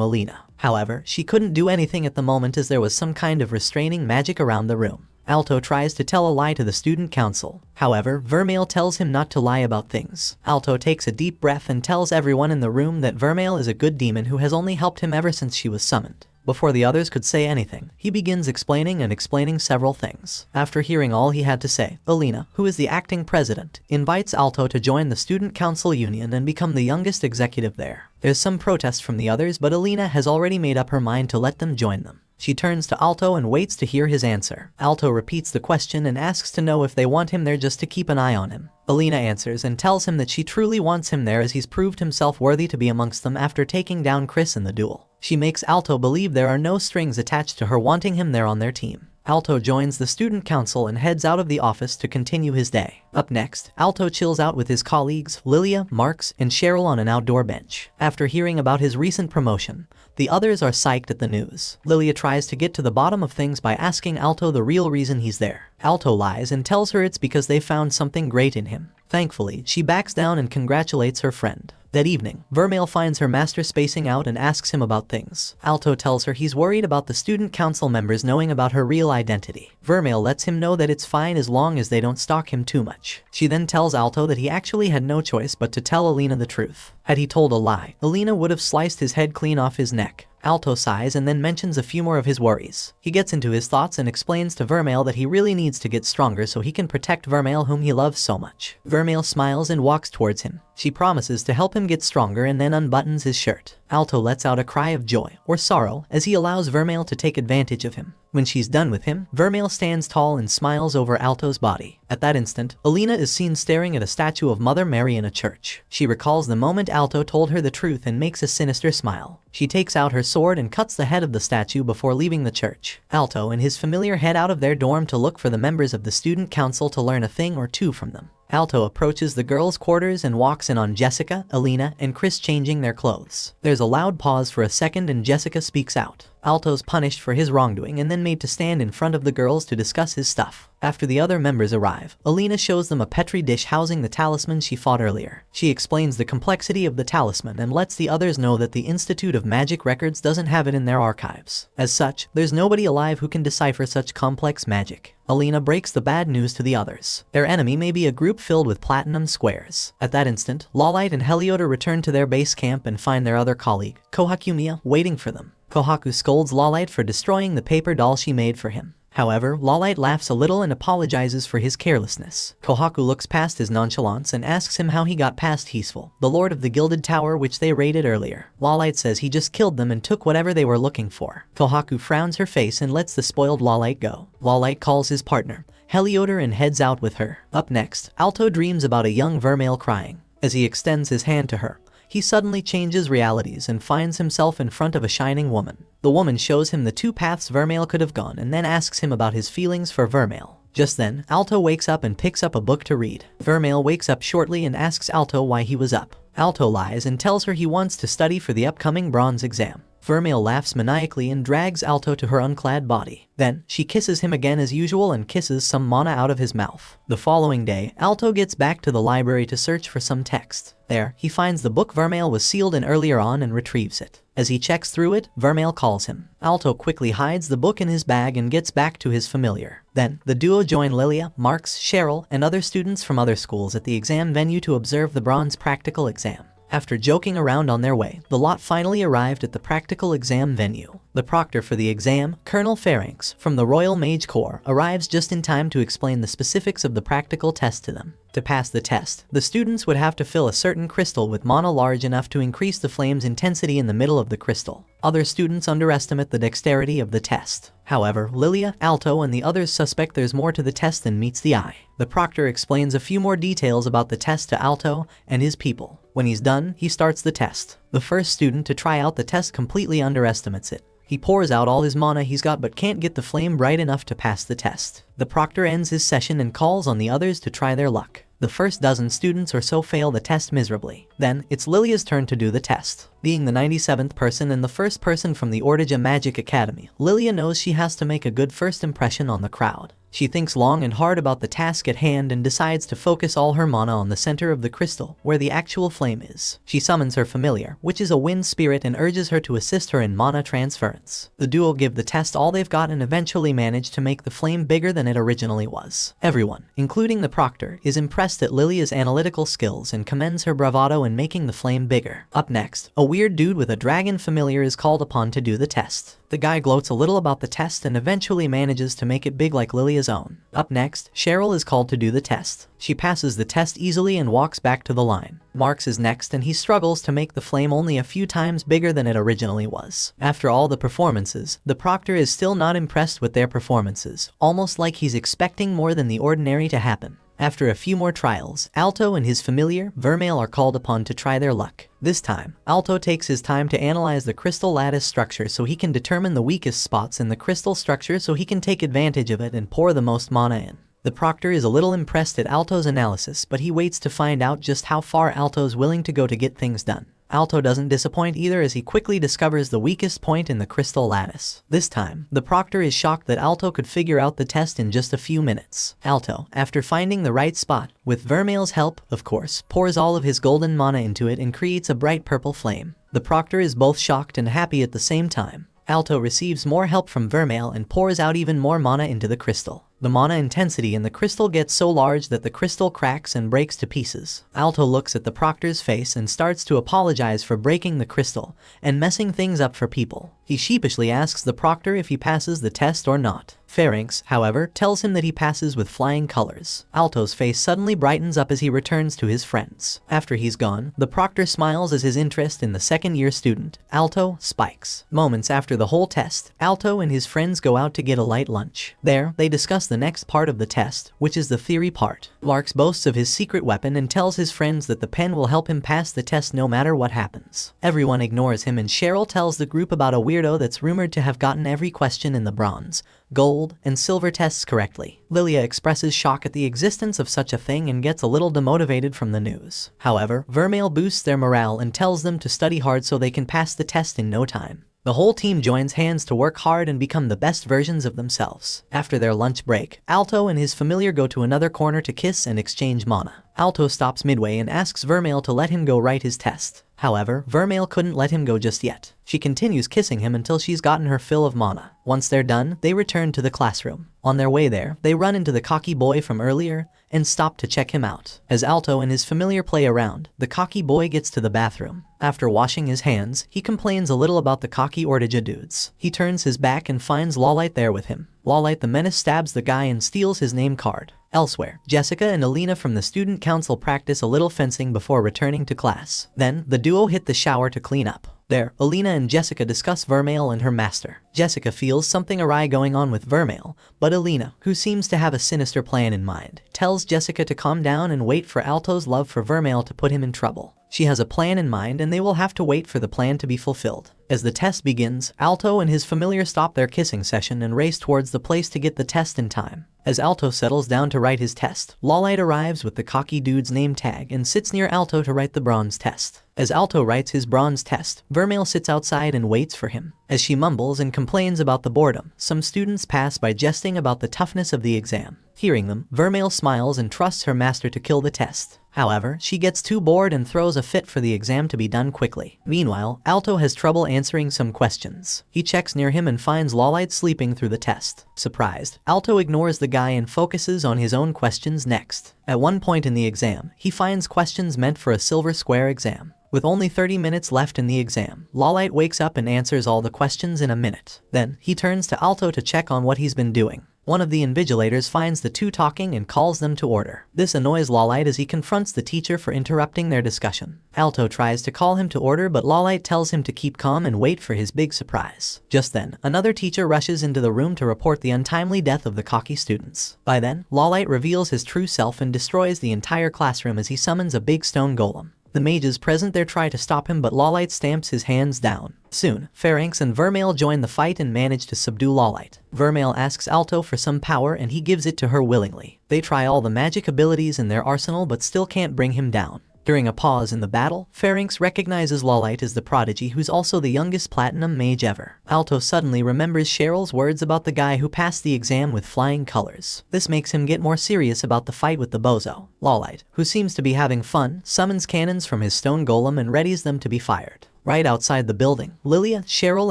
Alina. However, she couldn't do anything at the moment as there was some kind of restraining magic around the room. Alto tries to tell a lie to the student council. However, Vermeil tells him not to lie about things. Alto takes a deep breath and tells everyone in the room that Vermeil is a good demon who has only helped him ever since she was summoned. Before the others could say anything, he begins explaining several things. After hearing all he had to say, Alina, who is the acting president, invites Alto to join the student council union and become the youngest executive there. There's some protest from the others, but Alina has already made up her mind to let them join them. She turns to Alto and waits to hear his answer. Alto repeats the question and asks to know if they want him there just to keep an eye on him. Alina answers and tells him that she truly wants him there as he's proved himself worthy to be amongst them after taking down Chris in the duel. She makes Alto believe there are no strings attached to her wanting him there on their team. Alto joins the student council and heads out of the office to continue his day. Up next, Alto chills out with his colleagues Lilia, Marks, and Cheryl on an outdoor bench. After hearing about his recent promotion, the others are psyched at the news. Lilia tries to get to the bottom of things by asking Alto the real reason he's there. Alto lies and tells her it's because they found something great in him. Thankfully, she backs down and congratulates her friend. That evening, Vermeil finds her master spacing out and asks him about things. Alto tells her he's worried about the student council members knowing about her real identity. Vermeil lets him know that it's fine as long as they don't stalk him too much. She then tells Alto that he actually had no choice but to tell Alina the truth. Had he told a lie, Alina would have sliced his head clean off his neck. Alto sighs and then mentions a few more of his worries. He gets into his thoughts and explains to Vermeil that he really needs to get stronger so he can protect Vermeil, whom he loves so much. Vermeil smiles and walks towards him. She promises to help him get stronger and then unbuttons his shirt. Alto lets out a cry of joy, or sorrow, as he allows Vermeil to take advantage of him. When she's done with him, Vermeil stands tall and smiles over Alto's body. At that instant, Alina is seen staring at a statue of Mother Mary in a church. She recalls the moment Alto told her the truth and makes a sinister smile. She takes out her sword and cuts the head of the statue before leaving the church. Alto and his familiar head out of their dorm to look for the members of the student council to learn a thing or two from them. Alto approaches the girls' quarters and walks in on Jessica, Alina, and Chris changing their clothes. There's a loud pause for a second and Jessica speaks out. Alto's punished for his wrongdoing and then made to stand in front of the girls to discuss his stuff. After the other members arrive, Alina shows them a petri dish housing the talisman she fought earlier. She explains the complexity of the talisman and lets the others know that the Institute of Magic Records doesn't have it in their archives. As such, there's nobody alive who can decipher such complex magic. Alina breaks the bad news to the others. Their enemy may be a group filled with platinum squares. At that instant, Lawlight and Heliodor return to their base camp and find their other colleague, Kohakumiya, waiting for them. Kohaku scolds Lawlight for destroying the paper doll she made for him. However, Lawlight laughs a little and apologizes for his carelessness. Kohaku looks past his nonchalance and asks him how he got past Heaseful, the lord of the Gilded Tower which they raided earlier. Lawlight says he just killed them and took whatever they were looking for. Kohaku frowns her face and lets the spoiled Lawlight go. Lawlight calls his partner, Heliodor, and heads out with her. Up next, Alto dreams about a young Vermeil crying. As he extends his hand to her, he suddenly changes realities and finds himself in front of a shining woman. The woman shows him the two paths Vermeil could have gone and then asks him about his feelings for Vermeil. Just then, Alto wakes up and picks up a book to read. Vermeil wakes up shortly and asks Alto why he was up. Alto lies and tells her he wants to study for the upcoming bronze exam. Vermeil laughs maniacally and drags Alto to her unclad body. Then, she kisses him again as usual and kisses some mana out of his mouth. The following day, Alto gets back to the library to search for some text. There, he finds the book Vermeil was sealed in earlier on and retrieves it. As he checks through it, Vermeil calls him. Alto quickly hides the book in his bag and gets back to his familiar. Then, the duo join Lilia, Marks, Cheryl, and other students from other schools at the exam venue to observe the bronze practical exam. After joking around on their way, the lot finally arrived at the practical exam venue. The proctor for the exam, Colonel Pharynx, from the Royal Mage Corps, arrives just in time to explain the specifics of the practical test to them. To pass the test, the students would have to fill a certain crystal with mana large enough to increase the flame's intensity in the middle of the crystal. Other students underestimate the dexterity of the test. However, Lilia, Alto, and the others suspect there's more to the test than meets the eye. The proctor explains a few more details about the test to Alto and his people. When he's done, he starts the test. The first student to try out the test completely underestimates it. He pours out all his mana he's got but can't get the flame bright enough to pass the test. The proctor ends his session and calls on the others to try their luck. The first dozen students or so fail the test miserably. Then, it's Lilia's turn to do the test. Being the 97th person and the first person from the Ordija Magic Academy, Lilia knows she has to make a good first impression on the crowd. She thinks long and hard about the task at hand and decides to focus all her mana on the center of the crystal, where the actual flame is. She summons her familiar, which is a wind spirit, and urges her to assist her in mana transference. The duo give the test all they've got and eventually manage to make the flame bigger than it originally was. Everyone, including the proctor, is impressed at Lilia's analytical skills and commends her bravado in making the flame bigger. Up next, a weird dude with a dragon familiar is called upon to do the test. The guy gloats a little about the test and eventually manages to make it big like Lilia's own. Up next, Cheryl is called to do the test. She passes the test easily and walks back to the line. Marks is next and he struggles to make the flame only a few times bigger than it originally was. After all the performances, the proctor is still not impressed with their performances, almost like he's expecting more than the ordinary to happen. After a few more trials, Alto and his familiar, Vermeil, are called upon to try their luck. This time, Alto takes his time to analyze the crystal lattice structure so he can determine the weakest spots in the crystal structure so he can take advantage of it and pour the most mana in. The proctor is a little impressed at Alto's analysis, but he waits to find out just how far Alto's willing to go to get things done. Alto doesn't disappoint either as he quickly discovers the weakest point in the crystal lattice. This time, the proctor is shocked that Alto could figure out the test in just a few minutes. Alto, after finding the right spot, with Vermeil's help, of course, pours all of his golden mana into it and creates a bright purple flame. The proctor is both shocked and happy at the same time. Alto receives more help from Vermeil and pours out even more mana into the crystal. The mana intensity in the crystal gets so large that the crystal cracks and breaks to pieces. Alto looks at the proctor's face and starts to apologize for breaking the crystal and messing things up for people. He sheepishly asks the proctor if he passes the test or not. Pharynx, however, tells him that he passes with flying colors. Alto's face suddenly brightens up as he returns to his friends. After he's gone, the proctor smiles as his interest in the second-year student, Alto, spikes. Moments after the whole test, Alto and his friends go out to get a light lunch. There, they discuss the next part of the test, which is the theory part. Marks boasts of his secret weapon and tells his friends that the pen will help him pass the test no matter what happens. Everyone ignores him and Cheryl tells the group about a weirdo that's rumored to have gotten every question in the bronze, gold, and silver tests correctly. Lilia expresses shock at the existence of such a thing and gets a little demotivated from the news. However, Vermeil boosts their morale and tells them to study hard so they can pass the test in no time. The whole team joins hands to work hard and become the best versions of themselves. After their lunch break, Alto and his familiar go to another corner to kiss and exchange mana. Alto stops midway and asks Vermeil to let him go write his test. However, Vermeil couldn't let him go just yet. She continues kissing him until she's gotten her fill of mana. Once they're done, they return to the classroom. On their way there, they run into the cocky boy from earlier and stop to check him out. As Alto and his familiar play around, the cocky boy gets to the bathroom. After washing his hands, he complains a little about the cocky Ordija dudes. He turns his back and finds Lawlight there with him. Lawlight the Menace stabs the guy and steals his name card. Elsewhere, Jessica and Alina from the student council practice a little fencing before returning to class. Then, the duo hit the shower to clean up. There, Alina and Jessica discuss Vermeil and her master. Jessica feels something awry going on with Vermeil, but Alina, who seems to have a sinister plan in mind, tells Jessica to calm down and wait for Alto's love for Vermeil to put him in trouble. She has a plan in mind and they will have to wait for the plan to be fulfilled. As the test begins, Alto and his familiar stop their kissing session and race towards the place to get the test in time. As Alto settles down to write his test, Lawlight arrives with the cocky dude's name tag and sits near Alto to write the bronze test. As Alto writes his bronze test, Vermeil sits outside and waits for him. As she mumbles and complains about the boredom, some students pass by jesting about the toughness of the exam. Hearing them, Vermeil smiles and trusts her master to kill the test. However, she gets too bored and throws a fit for the exam to be done quickly. Meanwhile, Alto has trouble answering some questions. He checks near him and finds Lawlight sleeping through the test. Surprised, Alto ignores the guy and focuses on his own questions next. At one point in the exam, he finds questions meant for a silver square exam. With only 30 minutes left in the exam, Lawlight wakes up and answers all the questions in a minute. Then, he turns to Alto to check on what he's been doing. One of the invigilators finds the two talking and calls them to order. This annoys Lawlight as he confronts the teacher for interrupting their discussion. Alto tries to call him to order, but Lawlight tells him to keep calm and wait for his big surprise. Just then, another teacher rushes into the room to report the untimely death of the cocky students. By then, Lawlight reveals his true self and destroys the entire classroom as he summons a big stone golem. The mages present there try to stop him, but Lawlight stamps his hands down. Soon, Pharynx and Vermeil join the fight and manage to subdue Lawlight. Vermeil asks Alto for some power and he gives it to her willingly. They try all the magic abilities in their arsenal but still can't bring him down. During a pause in the battle, Pharynx recognizes Lawlight as the prodigy who's also the youngest platinum mage ever. Alto suddenly remembers Cheryl's words about the guy who passed the exam with flying colors. This makes him get more serious about the fight with the bozo. Lawlight, who seems to be having fun, summons cannons from his stone golem and readies them to be fired. Right outside the building, Lilia, Cheryl,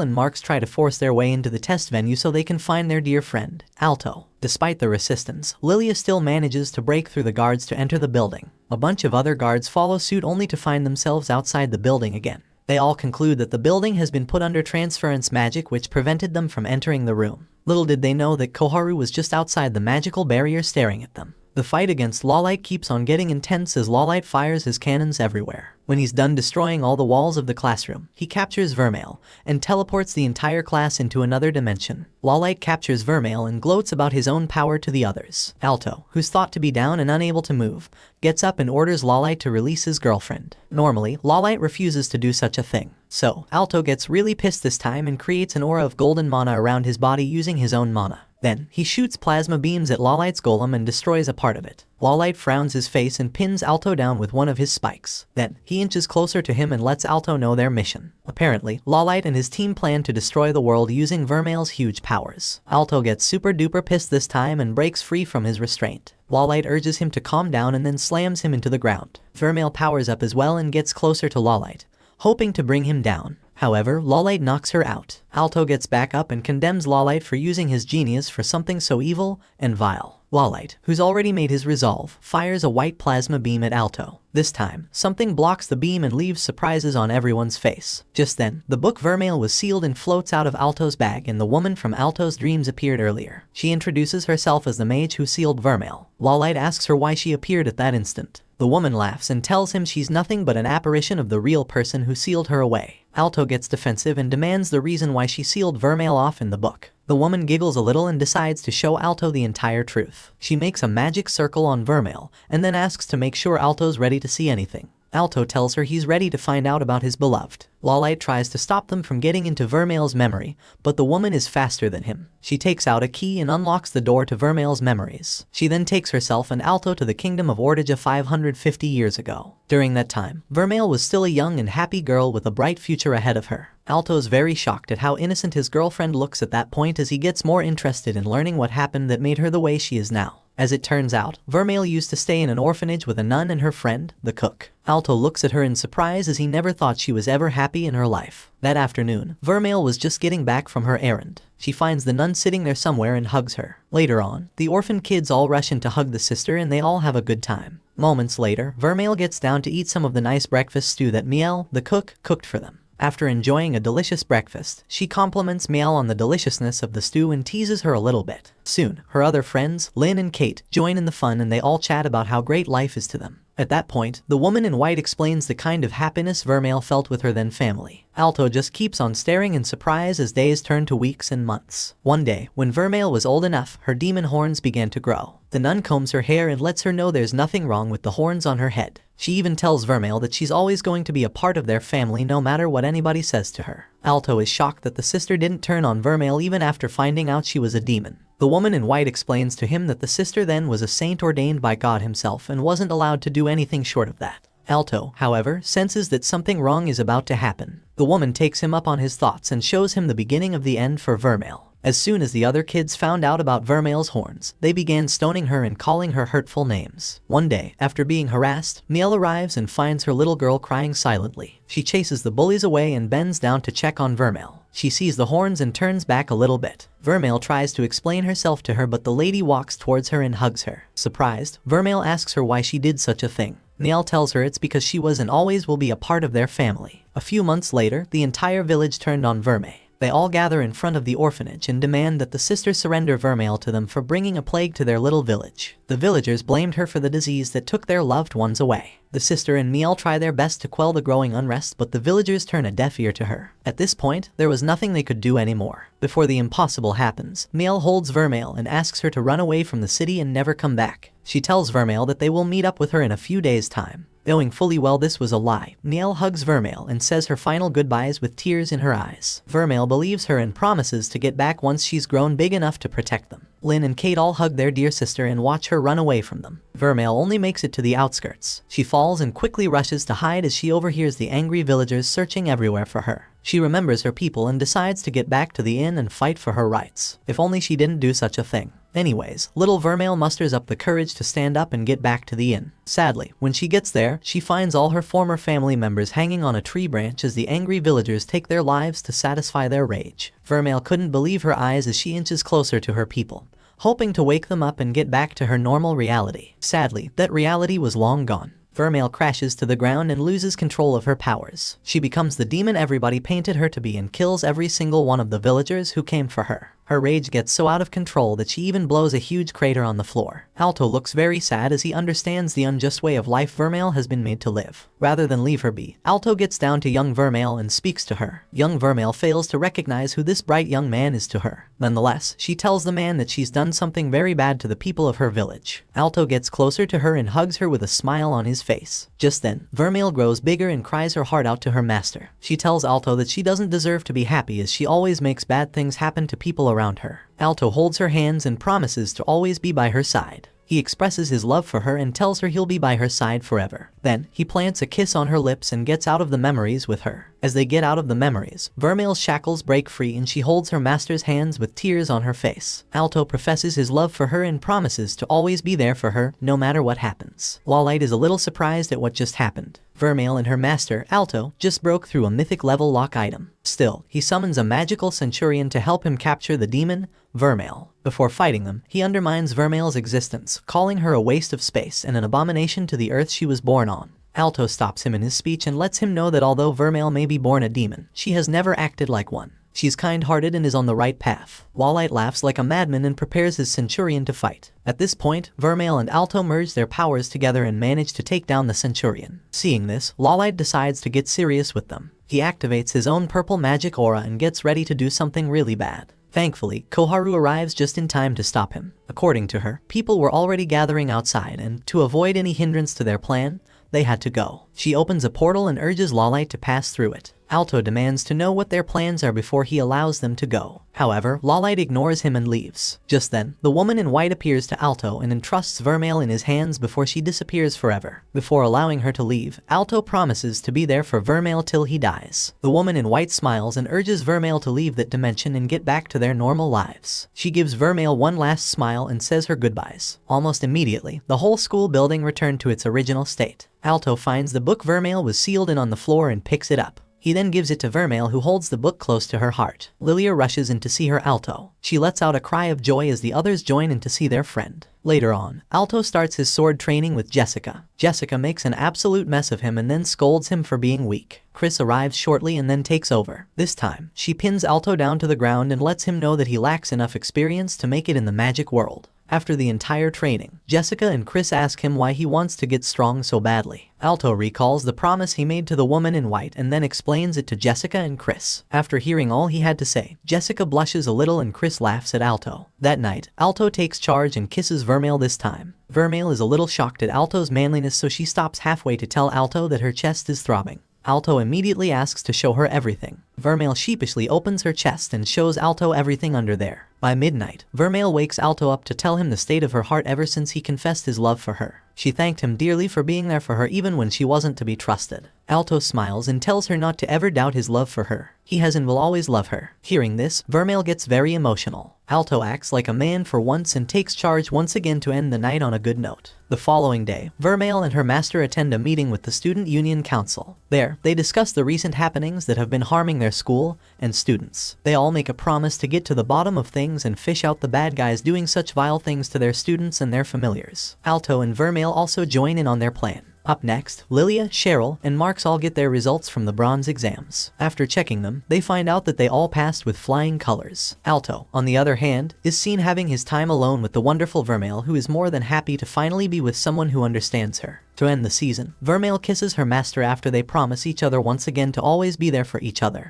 and Marks try to force their way into the test venue so they can find their dear friend, Alto. Despite the resistance, Lilia still manages to break through the guards to enter the building. A bunch of other guards follow suit only to find themselves outside the building again. They all conclude that the building has been put under transference magic which prevented them from entering the room. Little did they know that Koharu was just outside the magical barrier staring at them. The fight against Lawlight keeps on getting intense as Lawlight fires his cannons everywhere. When he's done destroying all the walls of the classroom, he captures Vermeil and teleports the entire class into another dimension. Lawlight captures Vermeil and gloats about his own power to the others. Alto, who's thought to be down and unable to move, gets up and orders Lawlight to release his girlfriend. Normally, Lawlight refuses to do such a thing. So, Alto gets really pissed this time and creates an aura of golden mana around his body using his own mana. Then, he shoots plasma beams at Lawlight's golem and destroys a part of it. Lawlight frowns his face and pins Alto down with one of his spikes. Then, he inches closer to him and lets Alto know their mission. Apparently, Lawlight and his team plan to destroy the world using Vermeil's huge powers. Alto gets super duper pissed this time and breaks free from his restraint. Lawlight urges him to calm down and then slams him into the ground. Vermeil powers up as well and gets closer to Lawlight, hoping to bring him down. However, Lawlight knocks her out. Alto gets back up and condemns Lawlight for using his genius for something so evil and vile. Lawlight, who's already made his resolve, fires a white plasma beam at Alto. This time, something blocks the beam and leaves surprises on everyone's face. Just then, the book Vermeil was sealed and floats out of Alto's bag and the woman from Alto's dreams appeared earlier. She introduces herself as the mage who sealed Vermeil. Lawlight asks her why she appeared at that instant. The woman laughs and tells him she's nothing but an apparition of the real person who sealed her away. Alto gets defensive and demands the reason why she sealed Vermeil off in the book. The woman giggles a little and decides to show Alto the entire truth. She makes a magic circle on Vermeil and then asks to make sure Alto's ready to see anything. Alto tells her he's ready to find out about his beloved. Lawlight tries to stop them from getting into Vermeil's memory, but the woman is faster than him. She takes out a key and unlocks the door to Vermeil's memories. She then takes herself and Alto to the kingdom of Ortega 550 years ago. During that time, Vermeil was still a young and happy girl with a bright future ahead of her. Alto's very shocked at how innocent his girlfriend looks at that point as he gets more interested in learning what happened that made her the way she is now. As it turns out, Vermeil used to stay in an orphanage with a nun and her friend, the cook. Alto looks at her in surprise as he never thought she was ever happy in her life. That afternoon, Vermeil was just getting back from her errand. She finds the nun sitting there somewhere and hugs her. Later on, the orphan kids all rush in to hug the sister and they all have a good time. Moments later, Vermeil gets down to eat some of the nice breakfast stew that Miel, the cook, cooked for them. After enjoying a delicious breakfast, she compliments Miel on the deliciousness of the stew and teases her a little bit. Soon, her other friends, Lynn and Kate, join in the fun and they all chat about how great life is to them. At that point, the woman in white explains the kind of happiness Vermeil felt with her then family. Alto just keeps on staring in surprise as days turn to weeks and months. One day, when Vermeil was old enough, her demon horns began to grow. The nun combs her hair and lets her know there's nothing wrong with the horns on her head. She even tells Vermeil that she's always going to be a part of their family no matter what anybody says to her. Alto is shocked that the sister didn't turn on Vermeil even after finding out she was a demon. The woman in white explains to him that the sister then was a saint ordained by God himself and wasn't allowed to do anything short of that. Alto, however, senses that something wrong is about to happen. The woman takes him up on his thoughts and shows him the beginning of the end for Vermeil. As soon as the other kids found out about Vermeil's horns, they began stoning her and calling her hurtful names. One day, after being harassed, Miel arrives and finds her little girl crying silently. She chases the bullies away and bends down to check on Vermeil. She sees the horns and turns back a little bit. Vermeil tries to explain herself to her, but the lady walks towards her and hugs her. Surprised, Vermeil asks her why she did such a thing. Miel tells her it's because she was and always will be a part of their family. A few months later, the entire village turned on Vermeil. They all gather in front of the orphanage and demand that the sister surrender Vermeil to them for bringing a plague to their little village. The villagers blamed her for the disease that took their loved ones away. The sister and Miel try their best to quell the growing unrest, but the villagers turn a deaf ear to her. At this point, there was nothing they could do anymore. Before the impossible happens, Miel holds Vermeil and asks her to run away from the city and never come back. She tells Vermeil that they will meet up with her in a few days' time. Knowing fully well this was a lie, Miel hugs Vermeil and says her final goodbyes with tears in her eyes. Vermeil believes her and promises to get back once she's grown big enough to protect them. Lynn and Kate all hug their dear sister and watch her run away from them. Vermeil only makes it to the outskirts. She falls and quickly rushes to hide as she overhears the angry villagers searching everywhere for her. She remembers her people and decides to get back to the inn and fight for her rights. If only she didn't do such a thing. Anyways, little Vermeil musters up the courage to stand up and get back to the inn. Sadly, when she gets there, she finds all her former family members hanging on a tree branch as the angry villagers take their lives to satisfy their rage. Vermeil couldn't believe her eyes as she inches closer to her people, hoping to wake them up and get back to her normal reality. Sadly, that reality was long gone. Vermeil crashes to the ground and loses control of her powers. She becomes the demon everybody painted her to be and kills every single one of the villagers who came for her. Her rage gets so out of control that she even blows a huge crater on the floor. Alto looks very sad as he understands the unjust way of life Vermeil has been made to live. Rather than leave her be, Alto gets down to young Vermeil and speaks to her. Young Vermeil fails to recognize who this bright young man is to her. Nonetheless, she tells the man that she's done something very bad to the people of her village. Alto gets closer to her and hugs her with a smile on his face. Just then, Vermeil grows bigger and cries her heart out to her master. She tells Alto that she doesn't deserve to be happy as she always makes bad things happen to people around her. Alto holds her hands and promises to always be by her side. He expresses his love for her and tells her he'll be by her side forever. Then, he plants a kiss on her lips and gets out of the memories with her. As they get out of the memories, Vermeil's shackles break free and she holds her master's hands with tears on her face. Alto professes his love for her and promises to always be there for her, no matter what happens. Lawlight is a little surprised at what just happened. Vermeil and her master, Alto, just broke through a mythic level lock item. Still, he summons a magical centurion to help him capture the demon, Vermeil. Before fighting them, he undermines Vermeil's existence, calling her a waste of space and an abomination to the earth she was born on. Alto stops him in his speech and lets him know that although Vermeil may be born a demon, she has never acted like one. She's kind-hearted and is on the right path. Lawlight laughs like a madman and prepares his centurion to fight. At this point, Vermeil and Alto merge their powers together and manage to take down the centurion. Seeing this, Lawlight decides to get serious with them. He activates his own purple magic aura and gets ready to do something really bad. Thankfully, Koharu arrives just in time to stop him. According to her, people were already gathering outside and, to avoid any hindrance to their plan, they had to go. She opens a portal and urges Lawlight to pass through it. Alto demands to know what their plans are before he allows them to go. However, Lawlight ignores him and leaves. Just then, the woman in white appears to Alto and entrusts Vermeil in his hands before she disappears forever. Before allowing her to leave, Alto promises to be there for Vermeil till he dies. The woman in white smiles and urges Vermeil to leave that dimension and get back to their normal lives. She gives Vermeil one last smile and says her goodbyes. Almost immediately, the whole school building returned to its original state. Alto finds the book Vermeil was sealed in on the floor and picks it up. He then gives it to Vermeil, who holds the book close to her heart. Lilia rushes in to see her Alto. She lets out a cry of joy as the others join in to see their friend. Later on, Alto starts his sword training with Jessica. Jessica makes an absolute mess of him and then scolds him for being weak. Chris arrives shortly and then takes over. This time, she pins Alto down to the ground and lets him know that he lacks enough experience to make it in the magic world. After the entire training, Jessica and Chris ask him why he wants to get strong so badly. Alto recalls the promise he made to the woman in white and then explains it to Jessica and Chris. After hearing all he had to say, Jessica blushes a little and Chris laughs at Alto. That night, Alto takes charge and kisses Vermeil this time. Vermeil is a little shocked at Alto's manliness, so she stops halfway to tell Alto that her chest is throbbing. Alto immediately asks to show her everything. Vermeil sheepishly opens her chest and shows Alto everything under there. By midnight, Vermeil wakes Alto up to tell him the state of her heart ever since he confessed his love for her. She thanked him dearly for being there for her even when she wasn't to be trusted. Alto smiles and tells her not to ever doubt his love for her. He has and will always love her. Hearing this, Vermeil gets very emotional. Alto acts like a man for once and takes charge once again to end the night on a good note. The following day, Vermeil and her master attend a meeting with the Student Union Council. There, they discuss the recent happenings that have been harming their school and students. They all make a promise to get to the bottom of things and fish out the bad guys doing such vile things to their students and their familiars. Alto and Vermeil also join in on their plan. Up next, Lilia, Cheryl, and Marks all get their results from the bronze exams. After checking them, they find out that they all passed with flying colors. Alto, on the other hand, is seen having his time alone with the wonderful Vermeil, who is more than happy to finally be with someone who understands her. To end the season, Vermeil kisses her master after they promise each other once again to always be there for each other.